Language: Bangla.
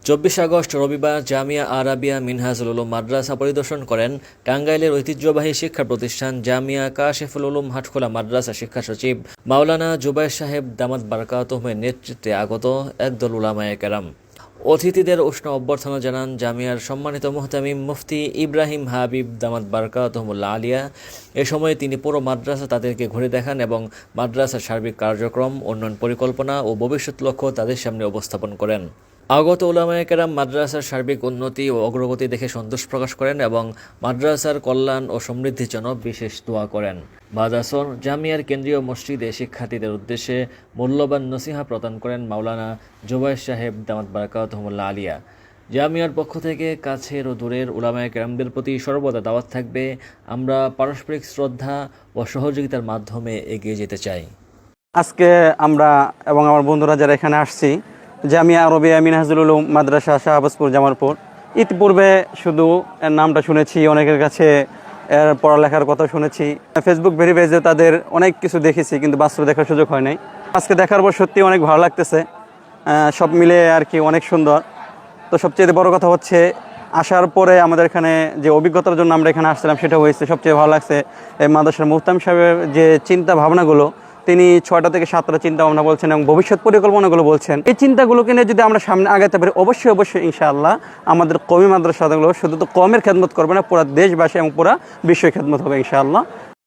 24 আগস্ট রবিবার জামিয়া আরাবিয়া মিনহাজুল উলুম মাদ্রাসা পরিদর্শন করেন টাঙ্গাইলের ঐতিহ্যবাহী শিক্ষা প্রতিষ্ঠান জামিয়া কাশিফুল উলুম হাটখোলা মাদ্রাসা শিক্ষা সচিব মাওলানা জুবায়ের সাহেব দামাত বারাকাতুহুমের নেতৃত্বে আগত একদল উলামায়ে কেরাম। অতিথিদের উষ্ণ অভ্যর্থনা জানান জামিয়ার সম্মানিত মুহতামিম মুফতি ইব্রাহিম হাবিব দামাত বারাকাতুহুমুল্লাহ আলিয়া। এ সময় তিনি পুরো মাদ্রাসা তাদেরকে ঘুরে দেখান এবং মাদ্রাসার সার্বিক কার্যক্রম, উন্নয়ন পরিকল্পনা ও ভবিষ্যৎ লক্ষ্য তাদের সামনে উপস্থাপন করেন। আগত উলামায়ে কেরাম মাদ্রাসার সার্বিক উন্নতি ও অগ্রগতি দেখে সন্তোষ প্রকাশ করেন এবং মাদ্রাসার কল্যাণ ও সমৃদ্ধির জন্য বিশেষ দোয়া করেন। বাদ আসর জামিয়ার কেন্দ্রীয় মসজিদে শিক্ষার্থীদের উদ্দেশ্যে মূল্যবান নসিহা প্রদান করেন মাওলানা জুবায়ের সাহেব দামাত বারাকাতুহুমুল্লাহ আলিয়া। জামিয়ার পক্ষ থেকে কাছের ও দূরের উলামায়ে কেরামদের প্রতি সর্বদা দাওয়াত থাকবে, আমরা পারস্পরিক শ্রদ্ধা ও সহযোগিতার মাধ্যমে এগিয়ে যেতে চাই। আজকে আমরা এবং আমার বন্ধুরা যারা এখানে আসছি জামিয়া আরবিয়া মিনহাজুল উলুম মাদ্রাসা শাহবাজপুর জামালপুর, ইতিপূর্বে শুধু এর নামটা শুনেছি, অনেকের কাছে এর পড়ালেখার কথা শুনেছি, ফেসবুক ভেরিফাইজে তাদের অনেক কিছু দেখেছি, কিন্তু বাস্তবে দেখার সুযোগ হয় নাই। আজকে দেখার পর সত্যি অনেক ভালো লাগতেছে, সব মিলে আর কি অনেক সুন্দর। তো সবচেয়ে বড় কথা হচ্ছে আসার পরে আমাদের এখানে যে অভিজ্ঞতার জন্য আমরা এখানে আসছিলাম সেটা হয়েছে। সবচেয়ে ভালো লাগছে এই মাদ্রাসার মুহতামিম সাহেবের যে চিন্তা ভাবনাগুলো, তিনি 6টা থেকে 7টা চিন্তা ভাবনা বলছেন এবং ভবিষ্যৎ পরিকল্পনাগুলো বলছেন। এই চিন্তাগুলোকে নিয়ে যদি আমরা সামনে আগাতে পারি, অবশ্যই ইনশাআল্লাহ আমাদের কওমি মাদ্রাসাগুলো শুধু তো কওমের খেদমত করবে না, পুরো দেশবাসী এবং পুরো বিশ্বের খেদমত হবে ইনশাআল্লাহ।